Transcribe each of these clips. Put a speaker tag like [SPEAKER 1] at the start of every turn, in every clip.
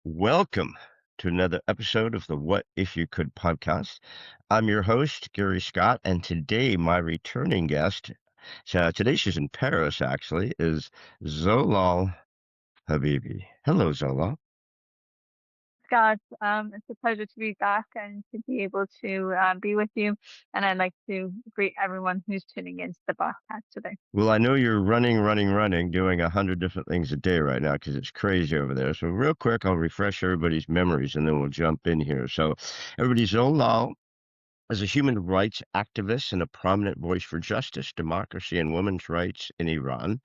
[SPEAKER 1] Welcome to another episode of the What If You Could podcast. I'm your host, Gary Scott, and today my returning guest, today she's in Paris actually, is Zolal Habibi. Hello, Zolal.
[SPEAKER 2] Scott. It's a pleasure to be back and to be able to be with you. And I'd like to greet everyone who's tuning into the podcast today.
[SPEAKER 1] Well, I know you're running, doing 100 different things a day right now because it's crazy over there. So, real quick, I'll refresh everybody's memories and then we'll jump in here. So, everybody, Zolal as a human rights activist and a prominent voice for justice, democracy, and women's rights in Iran,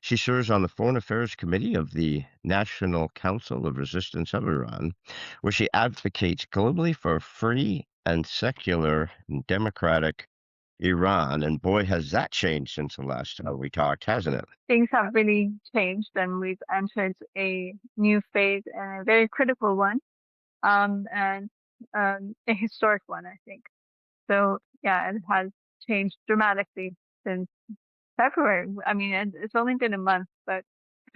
[SPEAKER 1] she serves on the Foreign Affairs Committee of the National Council of Resistance of Iran, where she advocates globally for a free and secular and democratic Iran. And boy, has that changed since the last time we talked, hasn't it?
[SPEAKER 2] Things have really changed and we've entered a new phase and a very critical one, and a historic one, I think. So, yeah, it has changed dramatically since February. I mean, it's only been a month, but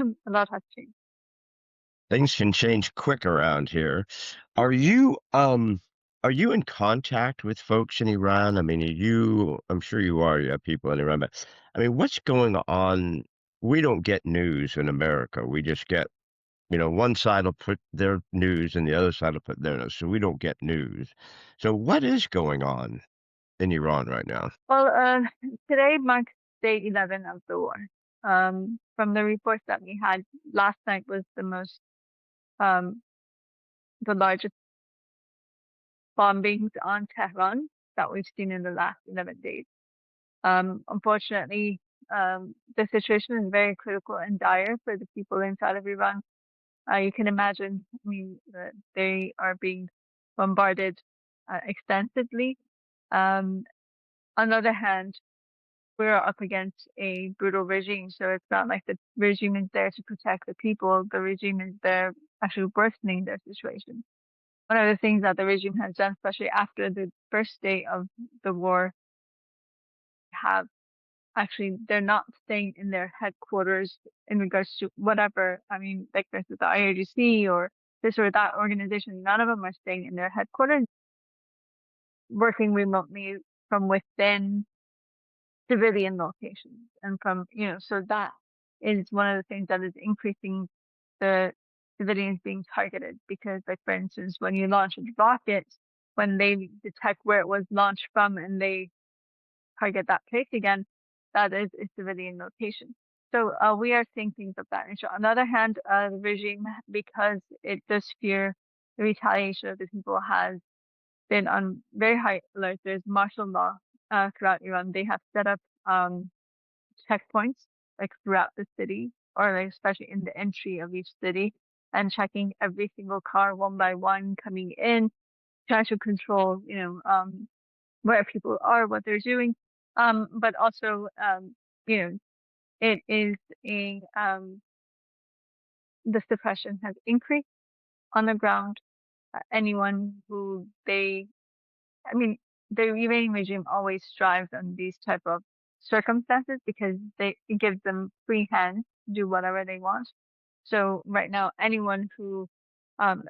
[SPEAKER 2] a lot has changed.
[SPEAKER 1] Things can change quick around here. Are you in contact with folks in Iran? I mean, I'm sure you are, you have people in Iran, but I mean, what's going on? We don't get news in America. We just get, one side will put their news and the other side will put their news. So we don't get news. So what is going on in Iran right now?
[SPEAKER 2] Well, today marks day 11 of the war. From the reports that we had last night was um, the largest bombings on Tehran that we've seen in the last 11 days. Unfortunately, the situation is very critical and dire for the people inside of Iran. You can imagine, I mean, they are being bombarded extensively. Um, on the other hand, we're up against a brutal regime, so it's not like the regime is there to protect the people. The regime is there actually worsening their situation. One of the things that the regime has done, especially after the first day of the war, have actually they're not staying in their headquarters in regards to whatever. I mean, like there's the IRGC or this or that organization. None of them are staying in their headquarters, working remotely from within civilian locations and from, so that is one of the things that is increasing the civilians being targeted because, like, for instance, when you launch a rocket, when they detect where it was launched from and they target that place again, that is a civilian location. So we are seeing things of that nature. On the other hand, the regime, because it does fear the retaliation of the people, has been on very high alert. There's martial law throughout Iran. They have set up checkpoints like throughout the city, or like especially in the entry of each city, and checking every single car one by one coming in, trying to control, where people are, what they're doing. But also, you know, it is the suppression has increased on the ground. Anyone who I mean, the Iranian regime always strives on these type of circumstances because it gives them free hand to do whatever they want. So right now, anyone who um,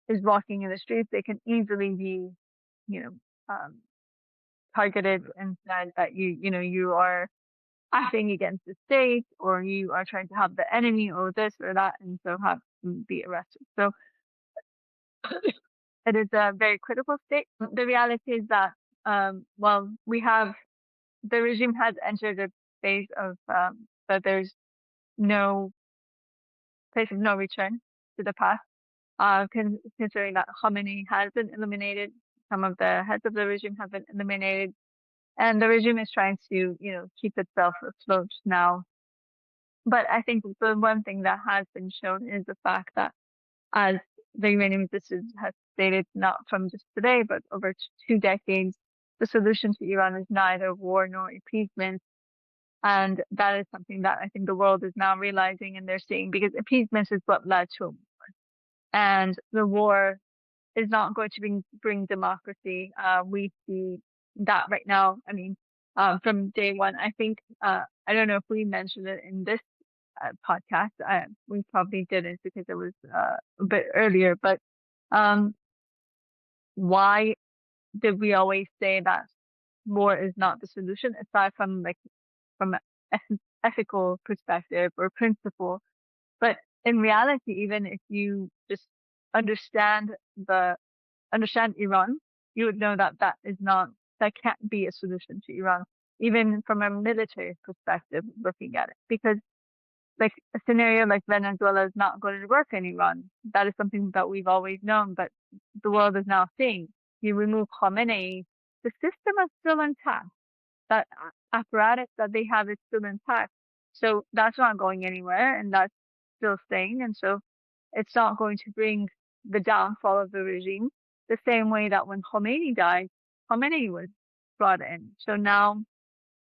[SPEAKER 2] is walking in the streets, they can easily be, you know, um, targeted and said that you are acting against the state or you are trying to help the enemy or this or that, and so have to be arrested. So it is a very critical state. The reality is that, well, the regime has entered a phase of that there's no place of no return to the past. Considering that Khamenei has been eliminated, some of the heads of the regime have been eliminated, and the regime is trying to, keep itself afloat now. But I think the one thing that has been shown is the fact that, as the Iranian resistance has stated, not from just today, but over 2 decades, the solution to Iran is neither war nor appeasement. And that is something that I think the world is now realizing and they're seeing because appeasement is what led to a war. And the war is not going to bring democracy. We see that right now. I mean, from day one, I think, I don't know if we mentioned it in this podcast. We probably didn't because it was a bit earlier, but um, why did we always say that war is not the solution, aside from like from an ethical perspective or principle? But in reality, even if you just understand the understand Iran, you would know that that can't be a solution to Iran, even from a military perspective, looking at it, because like a scenario like Venezuela is not going to work in Iran. That is something that we've always known, but the world is now seeing. You remove Khamenei, the system is still intact. That apparatus that they have is still intact. So that's not going anywhere, and that's still staying. And so it's not going to bring the downfall of the regime the same way that when Khomeini died, Khomeini was brought in. So now,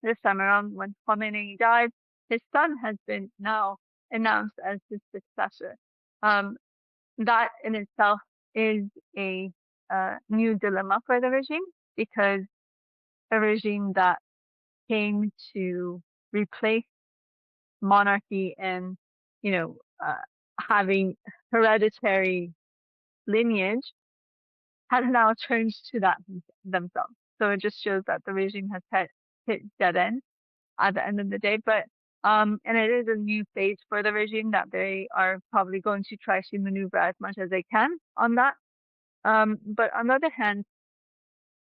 [SPEAKER 2] this time around, when Khomeini died, his son has been now announced as his successor. Um, that in itself is a new dilemma for the regime, because a regime that came to replace monarchy and, you know, having hereditary lineage has now turned to that themselves. So it just shows that the regime has hit dead end at the end of the day. But and it is a new phase for the regime that they are probably going to try to maneuver as much as they can on that. But on the other hand,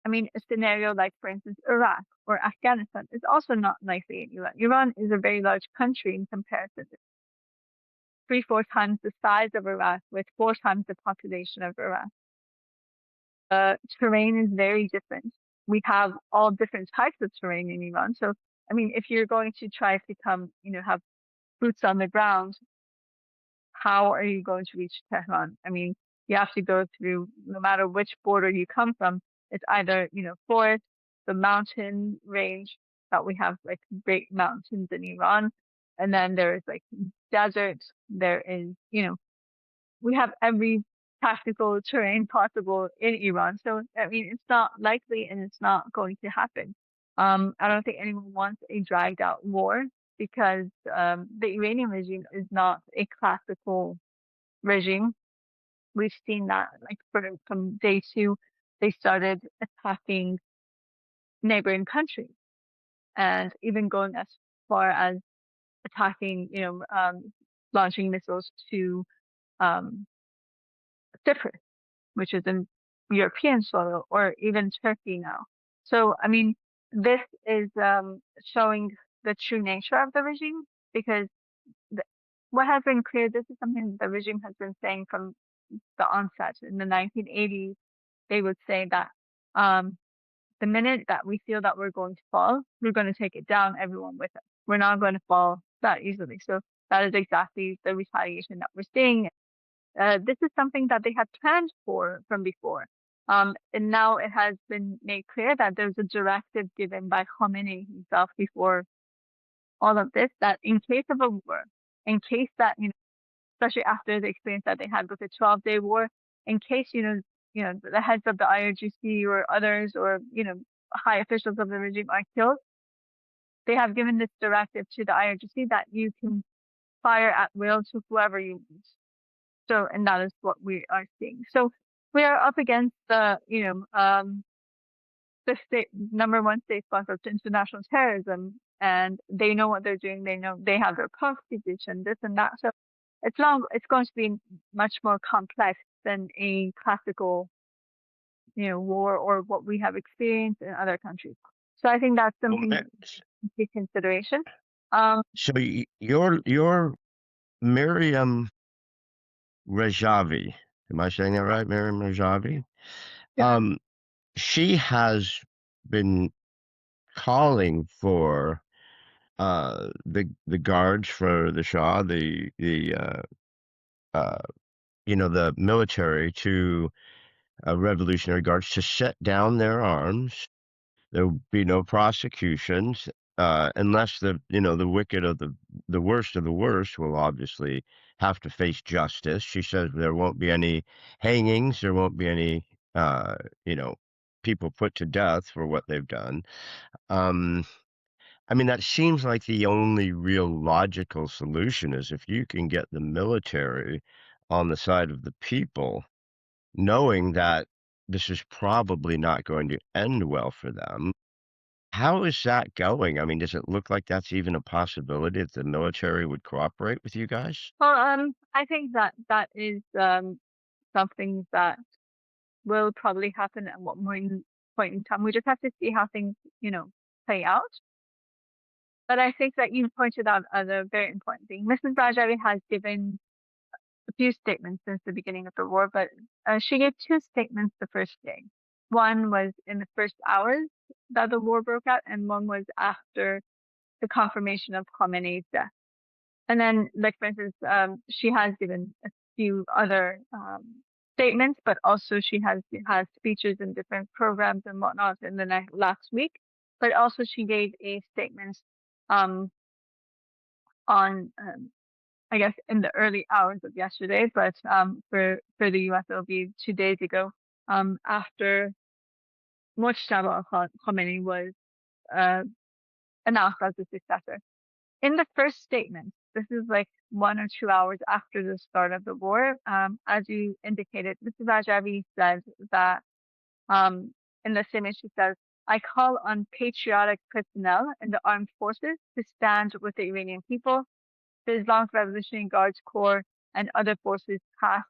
[SPEAKER 2] I mean, a scenario like, for instance, Iraq or Afghanistan is also not likely in Iran. Iran is a very large country in comparison. It's 3, 4 times the size of Iraq with 4 times the population of Iraq. Terrain is very different. We have all different types of terrain in Iran. So, I mean, if you're going to try to come, have boots on the ground, how are you going to reach Tehran? I mean, you have to go through, no matter which border you come from, it's either, forest, the mountain range that we have, like great mountains in Iran. And then there's like desert. There is, we have every tactical terrain possible in Iran. So, I mean, it's not likely and it's not going to happen. I don't think anyone wants a dragged out war, because the Iranian regime is not a classical regime. We've seen that, like, from day two, they started attacking neighboring countries, and even going as far as attacking, launching missiles to um, Cyprus, which is in European soil, or even Turkey now. So, I mean, this is showing the true nature of the regime, because the, what has been clear, this is something the regime has been saying from the onset. In the 1980s, they would say that the minute that we feel that we're going to fall, we're going to take it down, everyone with us. We're not going to fall that easily. So that is exactly the retaliation that we're seeing. This is something that they had planned for from before. And now it has been made clear that there's a directive given by Khomeini himself before all of this, that in case of a war, in case that, especially after the experience that they had with the 12-day war, in case, the heads of the IRGC or others, or, high officials of the regime are killed, they have given this directive to the IRGC that you can fire at will to whoever you want. So, and that is what we are seeing. So we are up against the number one state sponsor of international terrorism, and they know what they're doing. They know they have their constitution, this and that. So it's going to be much more complex than a classical, war, or what we have experienced in other countries. So I think that's
[SPEAKER 1] Well,
[SPEAKER 2] something to take consideration. Um,
[SPEAKER 1] so you're Miriam Rajavi. Am I saying that right? Miriam Rajavi?
[SPEAKER 2] yeah,
[SPEAKER 1] Um, she has been calling for the guards for the Shah, uh the military, to revolutionary guards, to set down their arms. There will be no prosecutions, unless the wicked of the worst of the worst will obviously have to face justice. She says there won't be any hangings, there won't be any, you know, people put to death for what they've done. Um, I mean, that seems like the only real logical solution is if you can get the military on the side of the people, knowing that this is probably not going to end well for them. How is that going? I mean, does it look like that's even a possibility that the military would cooperate with you guys?
[SPEAKER 2] Well, I think that that is something that will probably happen at one point in time. We just have to see how things, play out. But I think that you pointed out a very important thing. Mrs. Rajavi has given a few statements since the beginning of the war, but she gave two statements the first day. One was in the first hours that the war broke out, and one was after the confirmation of Khamenei's death. And then, like for instance, she has given a few other statements, but also she has speeches in different programs and whatnot in the last week. But also she gave a statement um, on I guess in the early hours of yesterday, but for the US it'll be 2 days ago, after Mojtaba Khomeini was uh, announced as the successor. In the first statement, this is like 1 or 2 hours after the start of the war, as you indicated, Mr. Rajavi said that in the statement she says, I call on patriotic personnel in the armed forces to stand with the Iranian people, the Islamic Revolutionary Guards Corps, and other forces tasked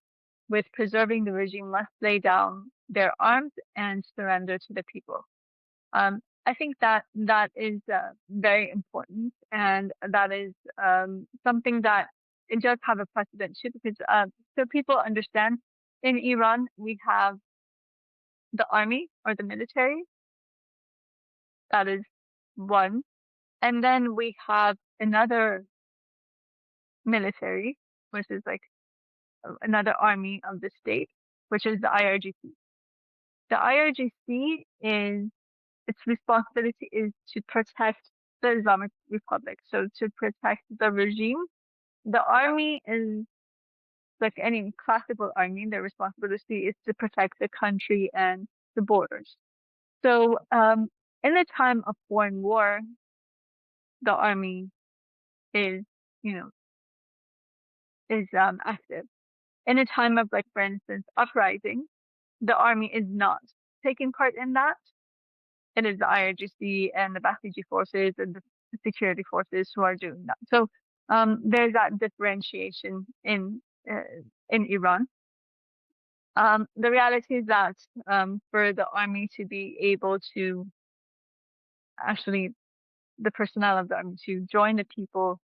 [SPEAKER 2] with preserving the regime must lay down their arms and surrender to the people. I think that that is very important, and that is something that it does have a precedent too, because so people understand in Iran we have the army or the military, that is one, and then we have another military, which is like another army of the state, which is the IRGC. The IRGC is its responsibility is to protect the Islamic Republic, so to protect the regime. The army is like any classical army, their responsibility is to protect the country and the borders. So, in the time of foreign war, the army is, you know, is active. In a time of, like, for instance, uprising, the army is not taking part in that. It is the IRGC and the Basiji forces and the security forces who are doing that. So there's that differentiation in Iran. The reality is that for the army to be able to actually, the personnel of the army to join the people,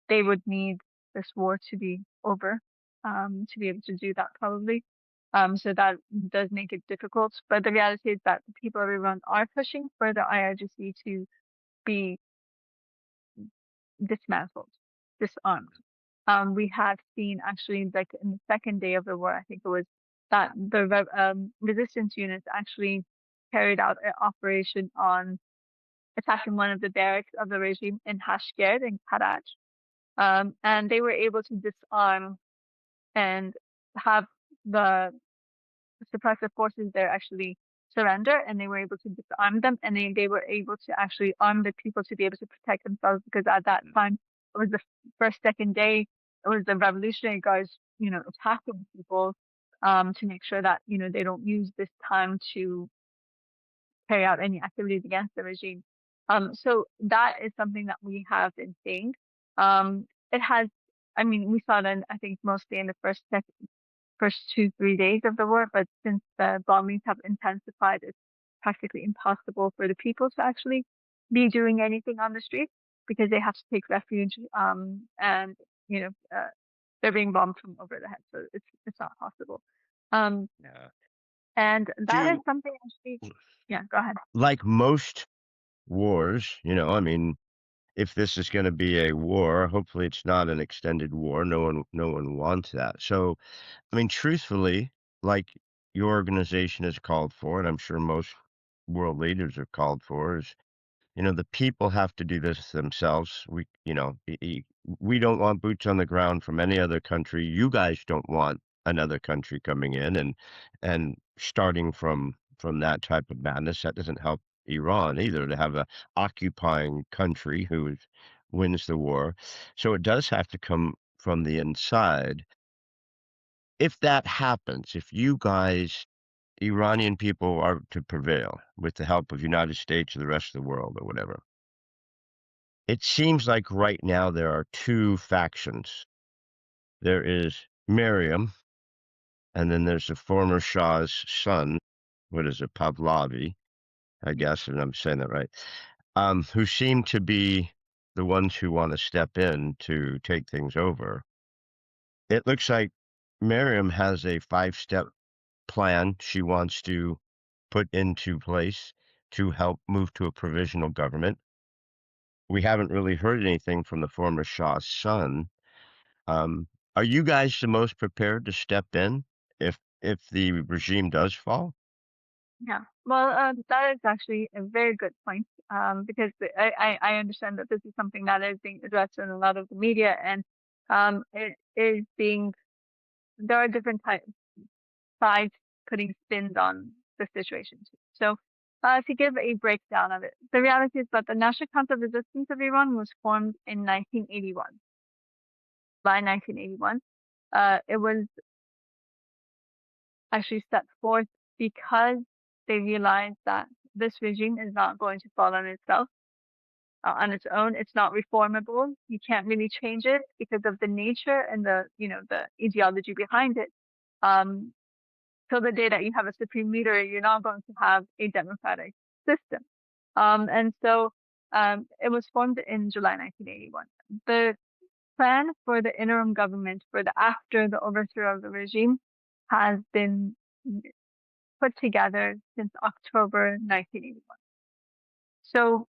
[SPEAKER 2] they would need this war to be over to be able to do that probably. So that does make it difficult. But the reality is that the people of Iran are pushing for the IRGC to be dismantled, disarmed. We have seen actually, like in the second day of the war, I think it was that the resistance units actually carried out an operation on attacking one of the barracks of the regime in Hashgerd in Karaj. And they were able to disarm and have the suppressive forces there actually surrender, and they were able to disarm them, and they were able to actually arm the people to be able to protect themselves, because at that time it was the first, second day, it was the Revolutionary Guards, attacking people to make sure that, they don't use this time to carry out any activities against the regime. So that is something that we have been seeing. It has, I mean, we saw that I think mostly in the first 2, 3 days of the war, but since the bombings have intensified, it's practically impossible for the people to actually be doing anything on the street because they have to take refuge, and you know, uh, they're being bombed from over the head, so it's not possible. Um,
[SPEAKER 1] Yeah.
[SPEAKER 2] and that is
[SPEAKER 1] Do
[SPEAKER 2] something actually. Yeah, go ahead.
[SPEAKER 1] like most wars, I mean, if this is going to be a war, hopefully it's not an extended war. No one wants that. So, I mean, truthfully, like your organization has called for, and I'm sure most world leaders have called for, is the people have to do this themselves. We don't want boots on the ground from any other country. You guys don't want another country coming in and starting from that type of madness. That doesn't help Iran either, to have a occupying country wins the war. So it does have to come from the inside. If that happens, if you guys, Iranian people, are to prevail with the help of United States or the rest of the world or whatever, it seems like right now there are two factions. There is Miriam, and then there's the former Shah's son. What is it, Pahlavi, I guess, and I'm saying that right, who seem to be the ones who want to step in to take things over. It looks like Miriam has a 5-step plan she wants to put into place to help move to a provisional government. We haven't really heard anything from the former Shah's son. Um, are you guys the most prepared to step in if the regime does fall?
[SPEAKER 2] Yeah. Well, that is actually a very good point. Because I understand that this is something that is being addressed in a lot of the media, and it is being there are different types sides putting spins on the situation too. So, to give a breakdown of it, the reality is that the National Council of Resistance of Iran was formed in 1981. By 1981, it was actually set forth because they realized that this regime is not going to fall on itself, on its own. It's not reformable. You can't really change it because of the nature and the ideology behind it. Um, till the day that you have a supreme leader, you're not going to have a democratic system. And so it was formed in July 1981. The plan for the interim government for the after the overthrow of the regime has been put together since October 1981. So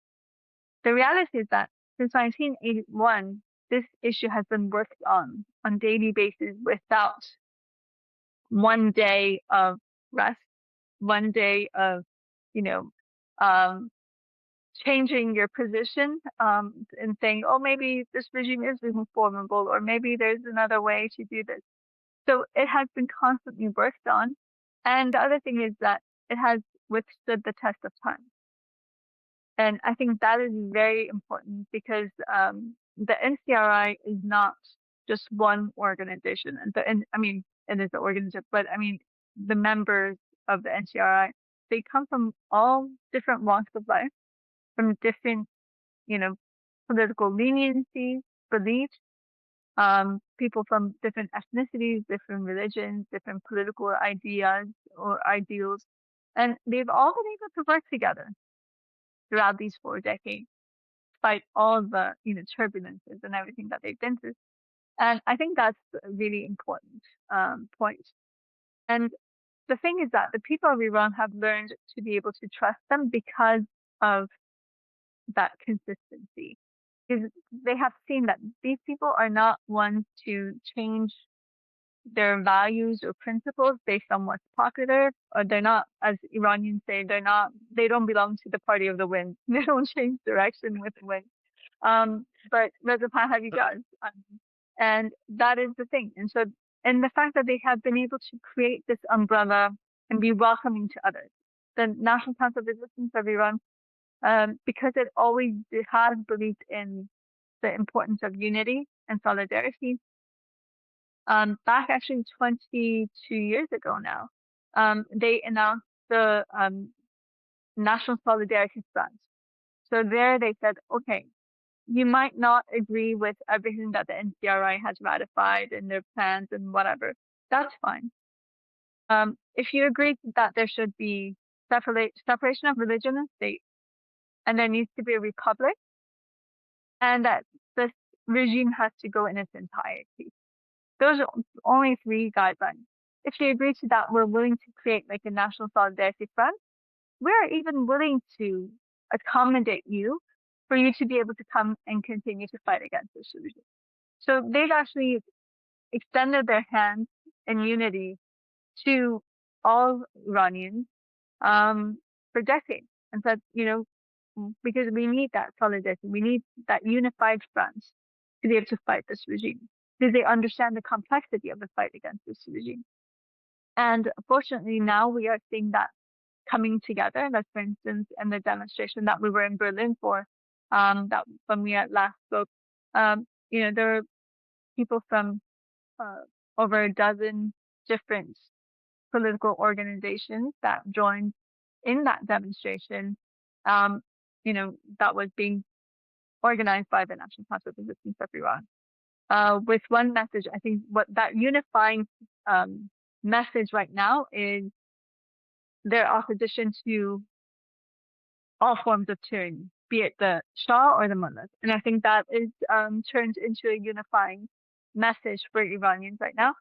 [SPEAKER 2] the reality is that since 1981, this issue has been worked on daily basis without one day of rest, one day of, you know, um, changing your position, and saying, oh, maybe this regime is reformable, or maybe there's another way to do this. So it has been constantly worked on. And the other thing is that it has withstood the test of time. And I think that is very important because the NCRI is not just one organization. And I mean, it is an organization, but I mean, the members of the NCRI, they come from all different walks of life, from different, you know, political leniencies, beliefs, people from different ethnicities, different religions, different political ideas or ideals. And they've all been able to work together throughout these 4 decades, despite all the, turbulences and everything that they've been through. And I think that's a really important point. And the thing is that the people of Iran have learned to be able to trust them because of that consistency. Because they have seen that these people are not ones to change their values or principles based on what's popular, or they're not, as Iranians say, they don't belong to the party of the wind. They don't change direction with the wind. But Reza Pahlavi does. And that is the thing. And the fact that they have been able to create this umbrella and be welcoming to others. The National Council of Resistance of Iran, because it always has believed in the importance of unity and solidarity. Back actually 22 years ago now, they announced the National Solidarity Front. So there they said, okay, you might not agree with everything that the NCRI has ratified in their plans and whatever. That's fine. If you agree that there should be separation of religion and state, and there needs to be a republic, and that this regime has to go in its entirety. Those are only 3 guidelines. If you agree to that, we're willing to create like a national solidarity front. We're even willing to accommodate you for you to be able to come and continue to fight against this regime. So they've actually extended their hands in unity to all Iranians for decades and said, because we need that solidarity, we need that unified front to be able to fight this regime, because they understand the complexity of the fight against this regime. And fortunately, now we are seeing that coming together. Like, for instance, in the demonstration that we were in Berlin for, that when we at last spoke, there were people from uh, over a dozen different political organizations that joined in that demonstration, um, that was being organized by the National Council of Resistance of Iran. With one message, I think what that unifying message right now is their opposition to all forms of tyranny, be it the Shah or the mullahs. And I think that is turned into a unifying message for Iranians right now.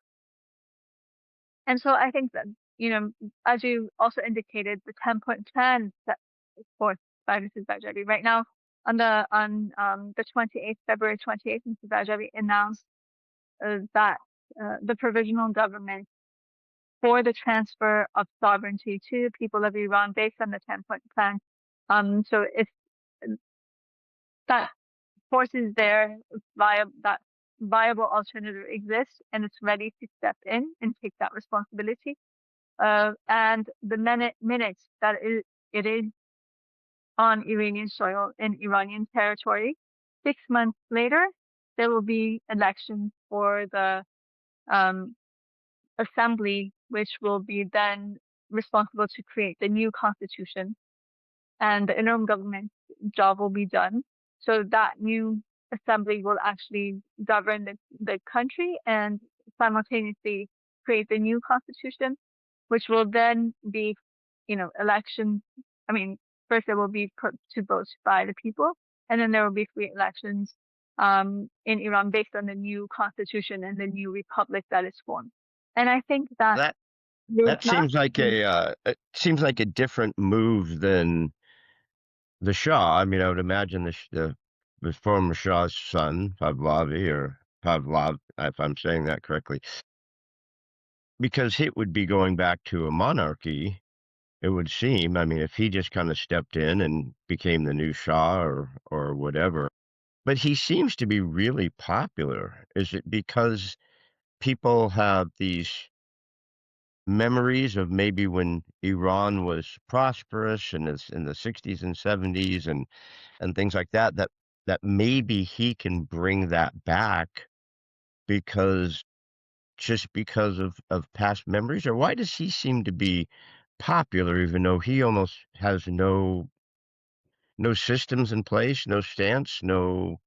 [SPEAKER 2] And so I think that, as you also indicated, the 10-point plan set forth by Mrs. Bajabi right now on the 28th, February 28th, Mrs. Bajabi announced that the provisional government for the transfer of sovereignty to the people of Iran based on the 10-point plan. So if that force is there, that viable alternative exists, and it's ready to step in and take that responsibility. And the minutes that it is on Iranian soil in Iranian territory, 6 months later, there will be elections for the assembly, which will be then responsible to create the new constitution, and the interim government job will be done. So that new assembly will actually govern the country and simultaneously create the new constitution, which will then be, elections. I mean, first it will be put to vote by the people, and then there will be free elections in Iran based on the new constitution and the new republic that is formed. And I think that
[SPEAKER 1] That
[SPEAKER 2] will
[SPEAKER 1] that
[SPEAKER 2] not
[SPEAKER 1] seems like
[SPEAKER 2] be
[SPEAKER 1] a different move than the Shah. I mean, I would imagine the former Shah's son, Pahlavi, or Pavlov, if I'm saying that correctly, because it would be going back to a monarchy, it would seem. I mean, if he just kind of stepped in and became the new Shah or whatever. But he seems to be really popular. Is it because people have these memories of maybe when Iran was prosperous and is in the 60s and 70s and things like that, that maybe he can bring that back because just because of past memories? Or why does he seem to be popular even though he almost has no systems in place, no stance, no,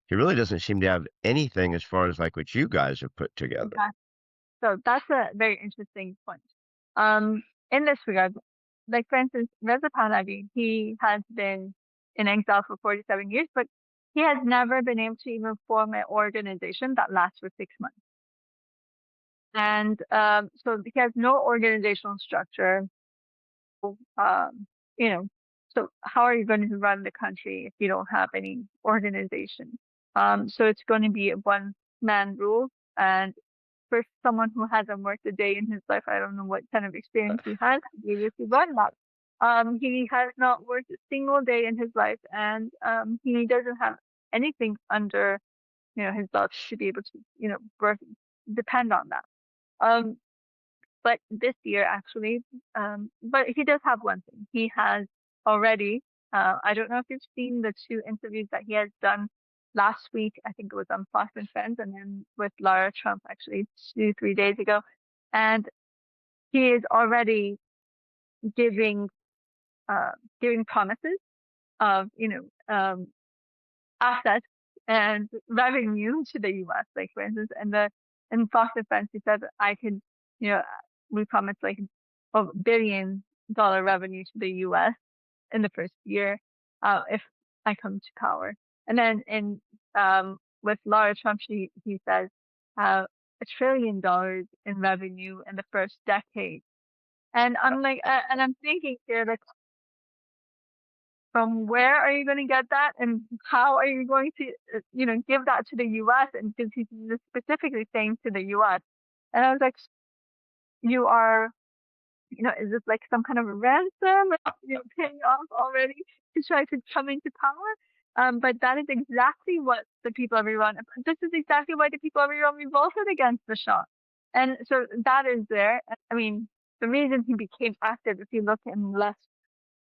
[SPEAKER 1] he really doesn't seem to have anything as far as like what you guys have put together.
[SPEAKER 2] exact. So that's a very interesting point. Um, in this regard, like, for instance, Reza Pahlavi, he has been in exile for 47 years, but he has never been able to even form an organization that lasts for 6 months. And so he has no organizational structure. Um, you know, so how are you going to run the country if you don't have any organization? So it's going to be a one-man rule. And for someone who hasn't worked a day in his life, I don't know what kind of experience he has to be able to run that. He has not worked a single day in his life, and he doesn't have anything under, his belt to be able to, work, depend on that. Um, but this year, actually, but he does have one thing. He has already, I don't know if you've seen the two interviews that he has done last week. I think it was on Fox and Friends, and then with Lara Trump, actually, 3 days ago. And he is already giving, giving promises of, assets and revenue to the U.S. Like, for instance, in Fox and Friends, he said, I can, you know, we promised like $1 billion revenue to the U.S. in the first year, if I come to power. And then with Lara Trump, he says, $1 trillion in revenue in the first decade. And I'm like, and I'm thinking here, like, from where are you going to get that, and how are you going to, give that to the U.S.? And because he's specifically saying to the U.S. And I was like, you are, is this like some kind of a ransom, paying off already to try to come into power? But that is exactly what the people of Iran, this is exactly why the people of Iran revolted against the Shah. And so that is there. I mean, the reason he became active, if you look in the last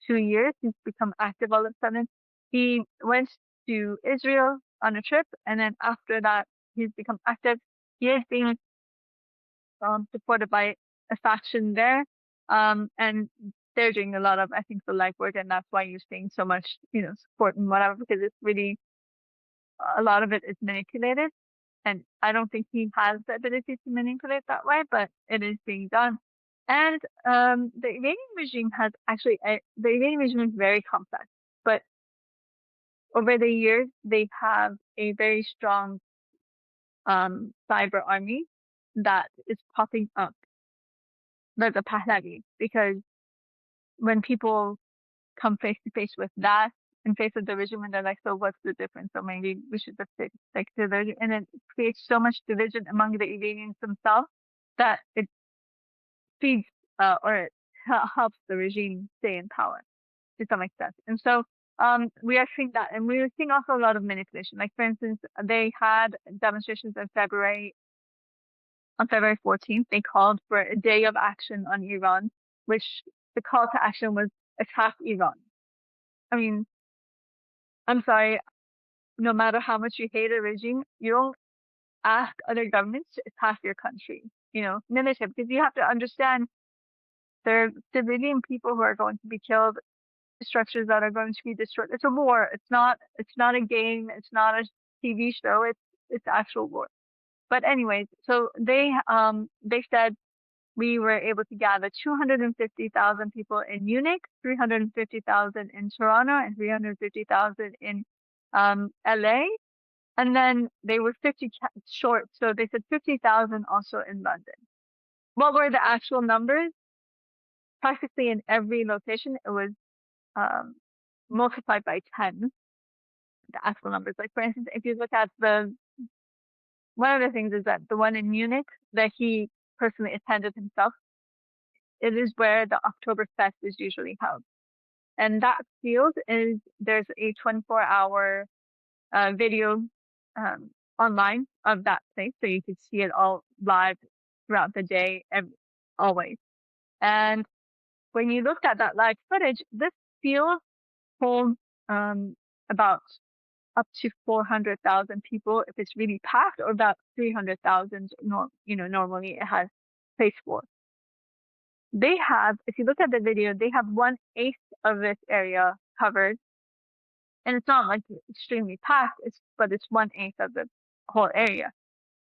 [SPEAKER 2] 2 years, he's become active all of a sudden. He went to Israel on a trip, and then after that, he's become active. He is being supported by a faction there, and they're doing a lot of, I think, the legwork, and that's why you're seeing so much, support and whatever, because it's really a lot of it is manipulated. And I don't think he has the ability to manipulate that way, but it is being done. And the Iranian regime has actually, the Iranian regime is very complex, but over the years, they have a very strong cyber army that is popping up, like the Pahlavi, because when people come face to face with that in face of the regime, and they're like, so what's the difference? So maybe we should just stick to the regime. And it creates so much division among the Iranians themselves that it feeds or it helps the regime stay in power to some extent. And so we are seeing that, and we are seeing also a lot of manipulation. Like for instance, they had demonstrations in February. On February 14th, they called for a day of action on Iran, which the call to action was attack Iran. I mean, I'm sorry, no matter how much you hate a regime, you don't ask other governments to attack your country, military, because you have to understand there are civilian people who are going to be killed, structures that are going to be destroyed. It's a war. It's not a game. It's not a TV show. It's actual war. But anyways, so they said we were able to gather 250,000 people in Munich, 350,000 in Toronto, and 350,000 in LA. And then they were 50 short, so they said 50,000 also in London. What were the actual numbers? Practically in every location, it was multiplied by 10, the actual numbers. Like for instance, if you look at one of the things is that the one in Munich that he personally attended himself, it is where the Oktoberfest is usually held. And that field there's a 24-hour video online of that place, so you could see it all live throughout the day, always. And when you looked at that live footage, this field holds about up to 400,000 people if it's really packed, or about 300,000. Normally it has space for. They have, if you look at the video, they have 1/8 of this area covered, and it's not like extremely packed. But it's 1/8 of the whole area,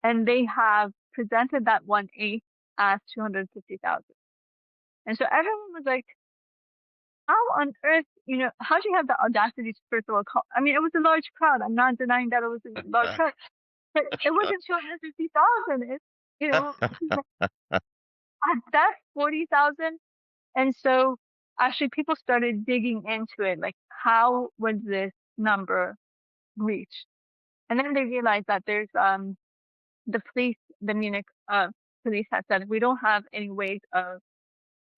[SPEAKER 2] and they have presented that 1/8 as 250,000. And so everyone was like, how on earth, how do you have the audacity to first of all call? I mean, it was a large crowd. I'm not denying that it was a large crowd, but it wasn't 250,000. That's 40,000. And so actually people started digging into it, like how was this number reached? And then they realized that there's the police, the Munich police had said we don't have any ways of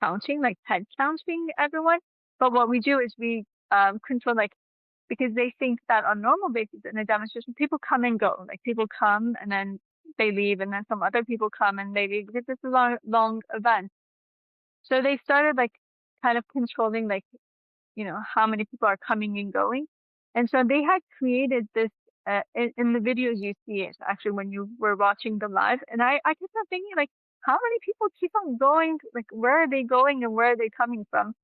[SPEAKER 2] counting, like head counting everyone. But what we do is we control, like, because they think that on normal basis in a demonstration, people come and go. Like people come and then they leave, and then some other people come and they leave, because it's a long event. So they started like kind of controlling, like, how many people are coming and going. And so they had created this in the videos you see it actually when you were watching the live. And I kept on thinking, like, how many people keep on going? Like, where are they going and where are they coming from?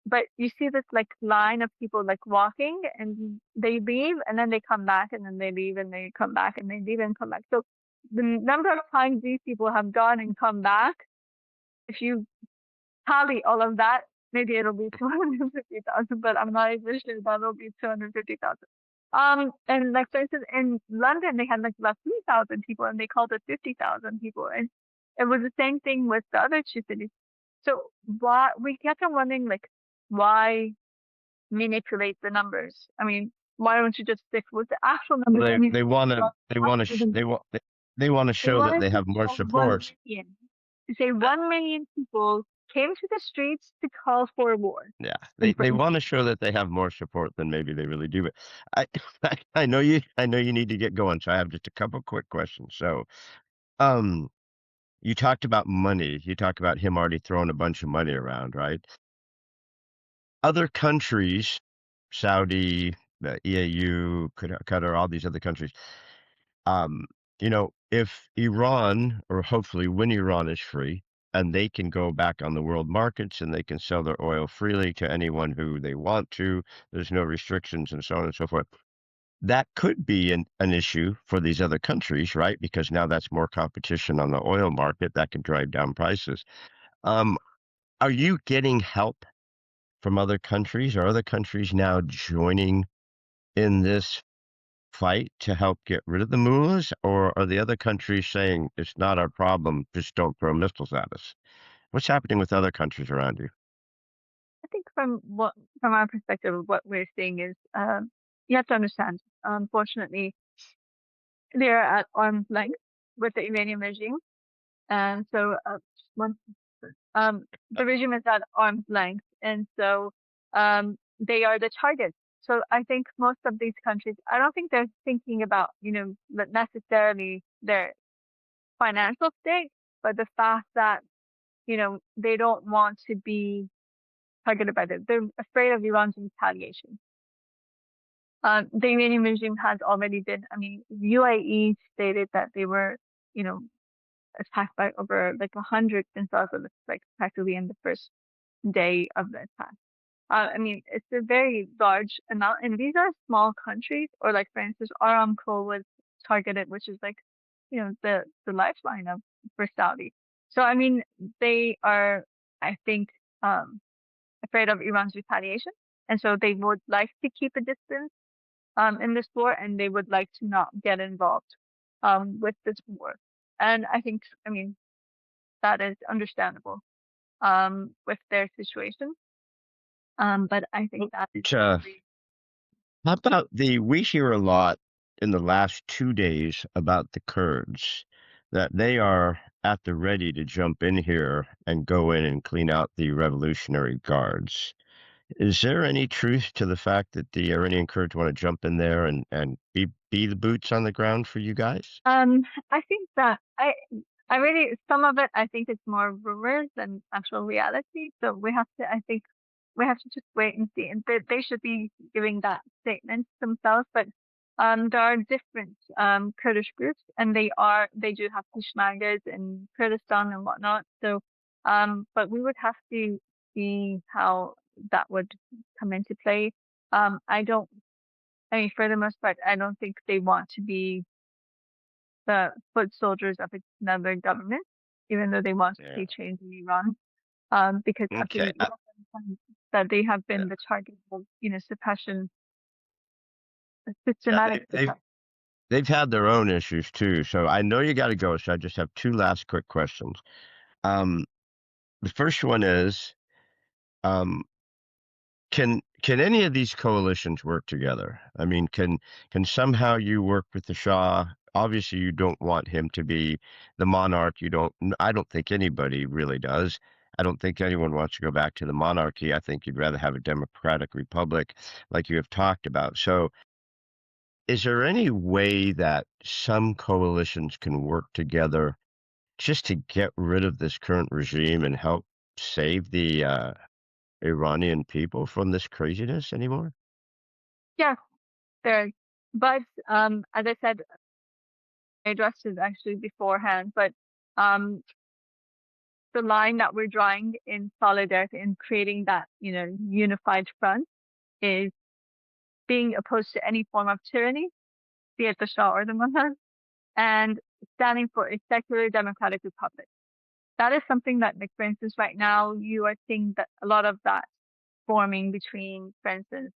[SPEAKER 2] But you see this like line of people like walking, and they leave and then they come back, and then they leave and they come back, and they leave and come back. So the number of times these people have gone and come back, if you tally all of that, maybe it'll be 250,000, but I'm not even sure that it'll be 250,000. And like for instance, in London, they had like about 3,000 people, and they called it 50,000 people. And it was the same thing with the other two cities. So why we kept on wondering, like, why manipulate the numbers? I mean, why don't you just stick with the actual numbers? I
[SPEAKER 1] They
[SPEAKER 2] mean,
[SPEAKER 1] they want to they want to they want to
[SPEAKER 2] they
[SPEAKER 1] show that
[SPEAKER 2] wanted
[SPEAKER 1] they
[SPEAKER 2] to
[SPEAKER 1] have more
[SPEAKER 2] say 1
[SPEAKER 1] support.
[SPEAKER 2] million. To say 1 million people came to the streets to call for war.
[SPEAKER 1] Yeah,
[SPEAKER 2] In
[SPEAKER 1] they
[SPEAKER 2] France.
[SPEAKER 1] want to show that they have more support than maybe they really do. But I I know you need to get going, so I have just a couple quick questions. So, um, You talked about money. You talked about him already throwing a bunch of money around, right? Other countries, Saudi, the EAU, Qatar, all these other countries, um, if Iran, or hopefully when Iran is free, and they can go back on the world markets and they can sell their oil freely to anyone who they want to, there's no restrictions and so on and so forth. That could be an issue for these other countries, right? Because now that's more competition on the oil market that can drive down prices. Um, are you getting help from other countries? Are other countries now joining in this fight to help get rid of the mullahs, or are the other countries saying it's not our problem, just don't throw missiles at us? What's happening with other countries around you?
[SPEAKER 2] I think from our perspective, what we're seeing is you have to understand. Unfortunately, they're at arm's length with the Iranian regime, and so one, the regime is at arm's length, and so they are the target. So I think most of these countries, I don't think they're thinking about, necessarily their financial state, but the fact that, they don't want to be targeted by them. They're afraid of Iran's retaliation. The Iranian regime has already been, I mean, UAE stated that they were, you know, attacked by over like 100 missiles, like practically in the first day of the attack. I mean, it's a very large amount, and these are small countries, or like for instance, Aramco was targeted, which is like, the lifeline of for Saudi. So I mean, they are, I think, afraid of Iran's retaliation, and so they would like to keep a distance in this war, and they would like to not get involved with this war. And I think, I mean, that is understandable with their situation. But I think that
[SPEAKER 1] But, how about we hear a lot in the last 2 days about the Kurds, that they are at the ready to jump in here and go in and clean out the Revolutionary Guards. Is there any truth to the fact that the Iranian Kurds want to jump in there and be the boots on the ground for you guys?
[SPEAKER 2] um, I think that I really, some of it, I think it's more rumors than actual reality. So we have to, I think we have to just wait and see. And they should be giving that statement themselves. But there are different Kurdish groups, and they do have Peshmergas in Kurdistan and whatnot. So, but we would have to see how that would come into play. I don't, I mean, for the most part, I don't think they want to be the foot soldiers of another government, even though they want to
[SPEAKER 1] Yeah.
[SPEAKER 2] see change in Iran, because
[SPEAKER 1] Okay.
[SPEAKER 2] absolutely you have to understand that they have
[SPEAKER 1] Yeah.
[SPEAKER 2] been the target of, suppression,
[SPEAKER 1] Yeah,
[SPEAKER 2] systematic suppression.
[SPEAKER 1] they've had their own issues too. So I know you got to go. So I just have two last quick questions. Um, the first one is, um, can any of these coalitions work together? I mean, can somehow you work with the Shah? Obviously, you don't want him to be the monarch. You don't. I don't think anybody really does. I don't think anyone wants to go back to the monarchy. I think you'd rather have a democratic republic, like you have talked about. So, is there any way that some coalitions can work together just to get rid of this current regime and help save the Iranian people from this craziness anymore?
[SPEAKER 2] Yeah, there. But as I said, I addressed it actually beforehand. But um, the line that we're drawing in solidarity in creating that, unified front is being opposed to any form of tyranny, be it the Shah or the Mullah, and standing for a secular democratic republic. That is something that, like, for instance, right now you are seeing that a lot of that forming between, for instance,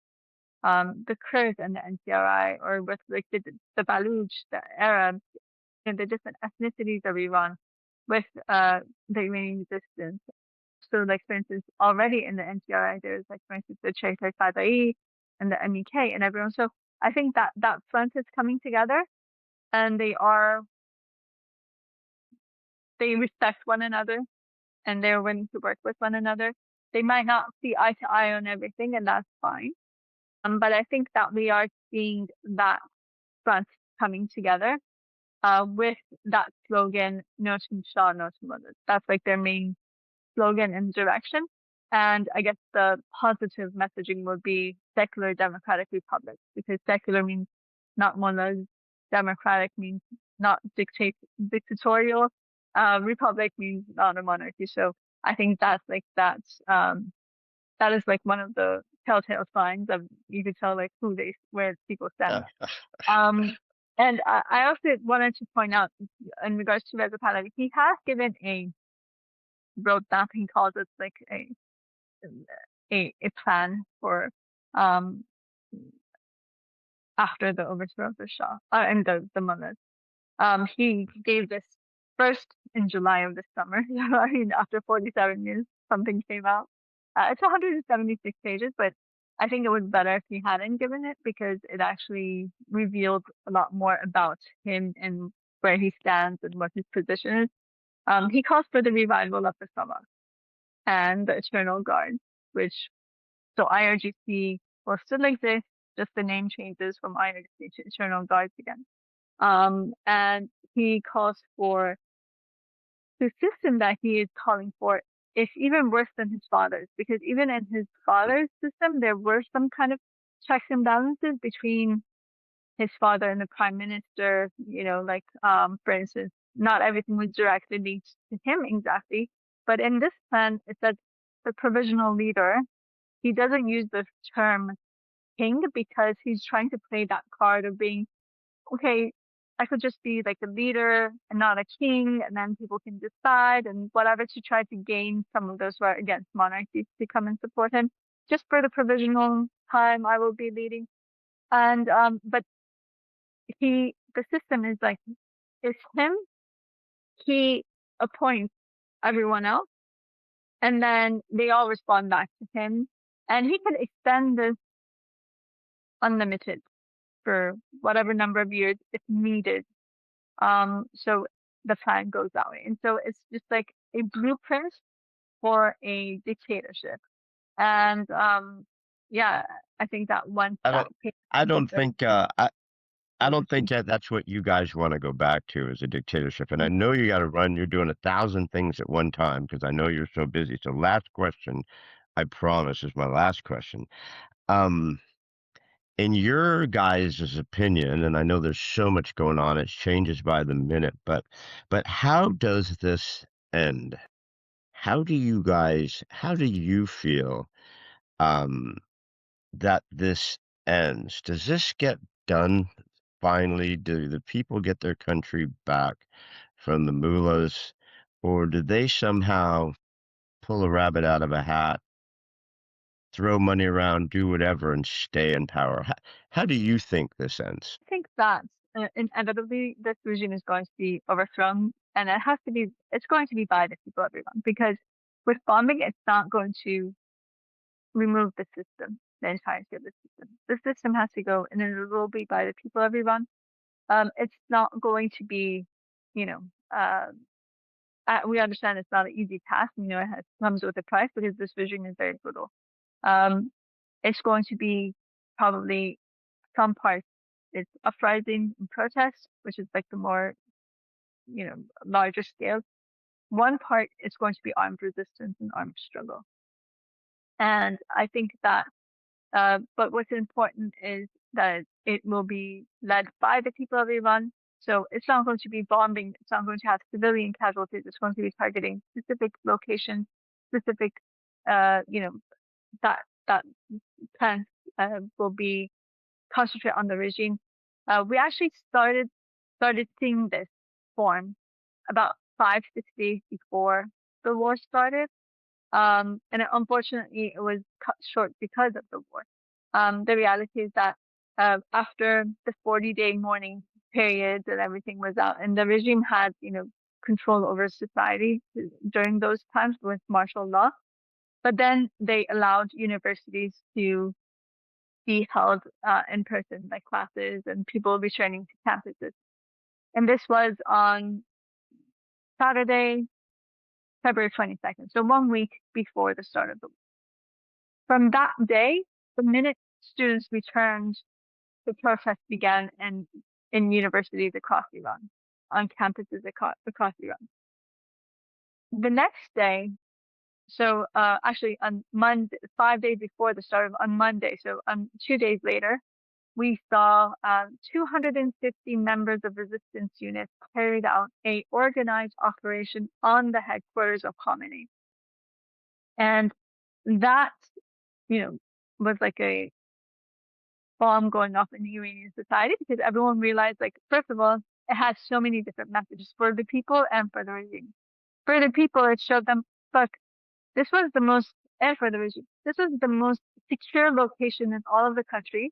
[SPEAKER 2] the Kurds and the NCRI, or with like the Baluch, the Arabs, and the different ethnicities of Iran with the Iranian resistance. So, like, for instance, already in the NCRI, there's like, for instance, the Chehtar Fadai and the MEK and everyone. So I think that that front is coming together, and they respect one another, and they're willing to work with one another. They might not see eye to eye on everything, and that's fine. But I think that we are seeing that front coming together. with that slogan, "No to Shah, no to Mullahs." That's like their main slogan and direction. And I guess the positive messaging would be secular democratic republic, because secular means not mullahs, democratic means not dictatorial, republic means not a monarchy. So I think that is like one of the telltale signs of, you could tell like where people stand.
[SPEAKER 1] Yeah.
[SPEAKER 2] Um, and I also wanted to point out in regards to Reza Pahlavi, he has given a roadmap. He calls it like a plan for um after the overthrow of the Shah and the mullahs. He gave this first in July of this summer. I mean, after 47 years, something came out. It's 176 pages, but I think it was better if he hadn't given it, because it actually revealed a lot more about him and where he stands and what his position is. He calls for the revival of the Sama and the Eternal Guard, which, so IRGC will still exist, just the name changes from IRGC to Eternal Guards again. And he calls for the system that he is calling for is even worse than his father's, because even in his father's system, there were some kind of checks and balances between his father and the prime minister, like, for instance, not everything was directly linked to him exactly. But in this plan, it said the provisional leader, he doesn't use the term king, because he's trying to play that card of being, okay, I could just be like a leader and not a king, and then people can decide and whatever, to try to gain some of those who are against monarchies to come and support him. Just for the provisional time, I will be leading. And but the system is like, it's him. He appoints everyone else, and then they all respond back to him, and he can extend this unlimited for whatever number of years if needed. So the plan goes that way. And so it's just like a blueprint for a dictatorship. And yeah, I think that once
[SPEAKER 1] I
[SPEAKER 2] that
[SPEAKER 1] don't
[SPEAKER 2] came
[SPEAKER 1] I
[SPEAKER 2] into
[SPEAKER 1] don't think I don't think
[SPEAKER 2] fruition.
[SPEAKER 1] that that's what you guys want to go back to as a dictatorship. And I know you got to run. You're doing 1,000 things at one time because I know you're so busy. So last question, I promise, is my last question. Um, in your guys' opinion, and I know there's so much going on, it changes by the minute, but how does this end? How do you feel um that this ends? Does this get done finally? Do the people get their country back from the mullahs, or do they somehow pull a rabbit out of a hat, throw money around, do whatever, and stay in power? How do you think this ends?
[SPEAKER 2] I think that inevitably this regime is going to be overthrown, and it's going to be by the people, everyone, because with bombing, it's not going to remove the system, the entirety of the system. The system has to go, and it will be by the people, everyone. It's not going to be, you know, we understand it's not an easy task. Comes with a price, because this regime is very brutal. Um, it's going to be probably some parts it's uprising and protest, which is like the more, larger scale. One part is going to be armed resistance and armed struggle. And I think that, but what's important is that it will be led by the people of Iran. So it's not going to be bombing. It's not going to have civilian casualties. It's going to be targeting specific locations, specific, you know, that plans will be concentrate on the regime. We actually started seeing this form about 5 6 days before the war started. And unfortunately, it was cut short because of the war. The reality is that after the 40-day mourning period and everything was out, and the regime had, control over society during those times with martial law, but then they allowed universities to be held in person, like classes and people returning to campuses. And this was on Saturday, February 22nd, so 1 week before the start of the war. From that day, the minute students returned, the protests began in universities across Iran. on campuses across Iran. The next day, so actually on Monday, 5 days before the start of on Monday, so 2 days later, we saw 250 members of resistance units carried out a organized operation on the headquarters of Khamenei. And that, you know, was like a bomb going off in the Iranian society because everyone realized, like, first of all, it has so many different messages for the people and for the regime. For the people, it showed them, look, this was the most, and for the regime, this was the most secure location in all of the country.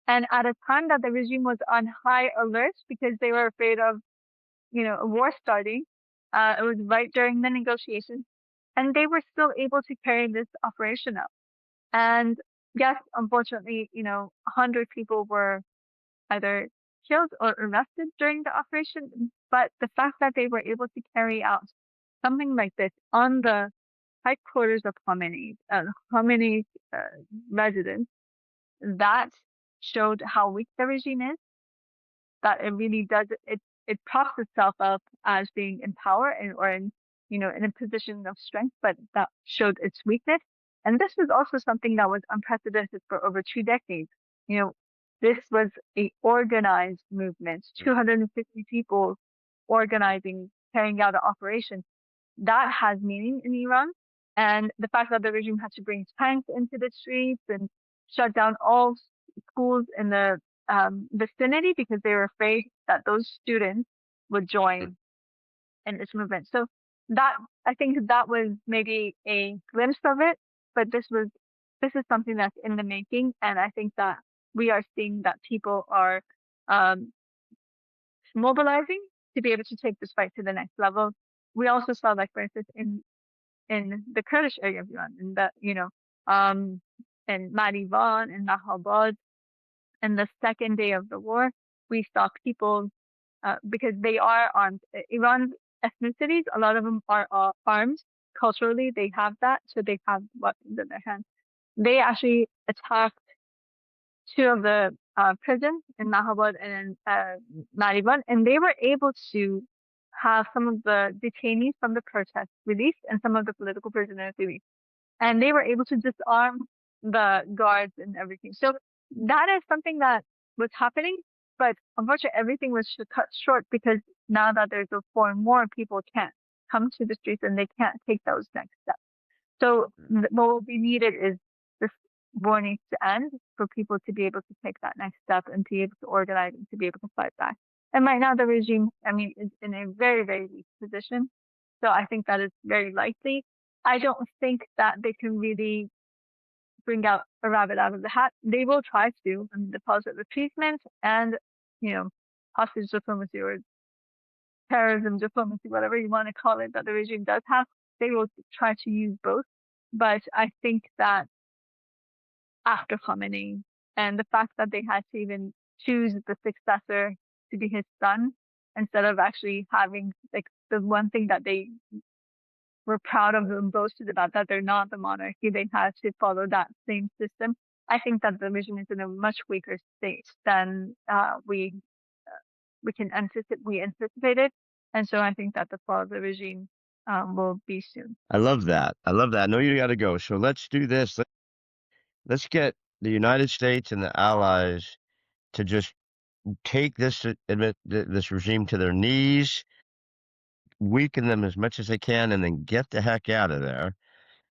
[SPEAKER 2] And at a time that the regime was on high alert because they were afraid of, a war starting, it was right during the negotiations, and they were still able to carry this operation out. And yes, unfortunately, 100 people were either killed or arrested during the operation, but the fact that they were able to carry out something like this on the headquarters of Khamenei's residence, that showed how weak the regime is, that it really does, it props itself up as being in power or in a position of strength, but that showed its weakness. And this was also something that was unprecedented for over 2 decades. You know, this was a organized movement, 250 people organizing, carrying out an operation. That has meaning in Iran. And the fact that the regime had to bring tanks into the streets and shut down all schools in the vicinity because they were afraid that those students would join in this movement. So that, I think that was maybe a glimpse of it, but this is something that's in the making, and I think that we are seeing that people are um, mobilizing to be able to take this fight to the next level. We also saw, like, for instance, in the Kurdish area of Iran, in the in Marivan, in Nahabad, and the second day of the war, we saw people, because they are armed. Iran's ethnicities, a lot of them are armed. Culturally, they have that, so they have weapons in their hands. They actually attacked two of the prisons in Nahabad and Mariban, and they were able to have some of the detainees from the protests released and some of the political prisoners released. And they were able to disarm the guards and everything. So that is something that was happening, but unfortunately everything was cut short because now that there's a war, more people can't come to the streets and they can't take those next steps. So what will be needed is this war needs to end for people to be able to take that next step and to be able to organize and to be able to fight back. And right now the regime, I mean, is in a very, very weak position. So I think that is very likely. I don't think that they can really bring out a rabbit out of the hat. They will try to, I mean, the policy of appeasement and, hostage diplomacy or terrorism diplomacy, whatever you want to call it, that the regime does have. They will try to use both. But I think that after Khamenei and the fact that they had to even choose the successor to be his son instead of actually having, like, the one thing that they were proud of and boasted about, that they're not the monarchy, they had to follow that same system. I think that the regime is in a much weaker state than we anticipated, and so I think that the fall of the regime will be soon.
[SPEAKER 1] I love that. I love that. I know you got to go. So let's do this. Let's get the United States and the allies to just take this regime to their knees, weaken them as much as they can, and then get the heck out of there,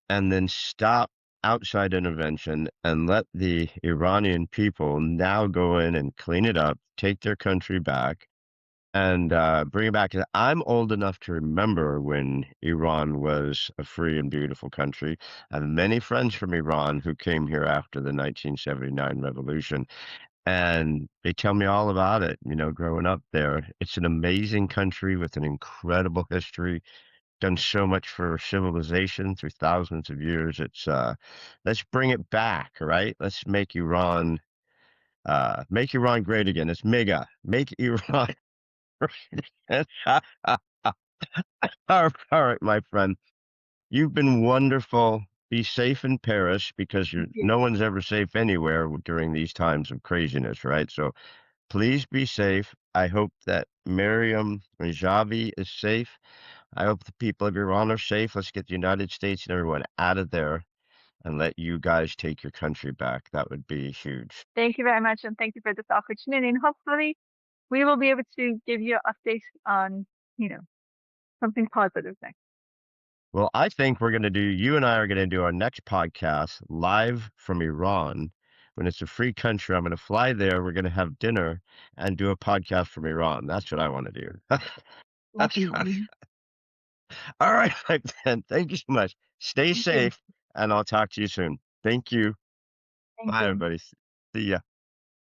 [SPEAKER 1] and then stop outside intervention and let the Iranian people now go in and clean it up, take their country back, and bring it back. I'm old enough to remember when Iran was a free and beautiful country. I have many friends from Iran who came here after the 1979 revolution, and they tell me all about it, growing up there. It's an amazing country with an incredible history, done so much for civilization through thousands of years. Let's bring it back, right? Let's make Iran great again. It's mega. Make Iran great. All right, my friend. You've been wonderful. Be safe in Paris because no one's ever safe anywhere during these times of craziness, right? So please be safe. I hope that Miriam Rajavi is safe. I hope the people of Iran are safe. Let's get the United States and everyone out of there and let you guys take your country back. That would be huge.
[SPEAKER 2] Thank you very much, and thank you for this opportunity. And hopefully, we will be able to give you updates on, you know, something positive next.
[SPEAKER 1] Well, I think you and I are going to do our next podcast live from Iran. When it's a free country, I'm going to fly there. We're going to have dinner and do a podcast from Iran. That's what I want to do. That's fun.
[SPEAKER 2] Definitely.
[SPEAKER 1] All right, then. Thank you so much. Stay
[SPEAKER 2] Thank you.
[SPEAKER 1] safe, and I'll talk to you soon. Thank you.
[SPEAKER 2] Thank
[SPEAKER 1] Bye,
[SPEAKER 2] you.
[SPEAKER 1] everybody. See ya.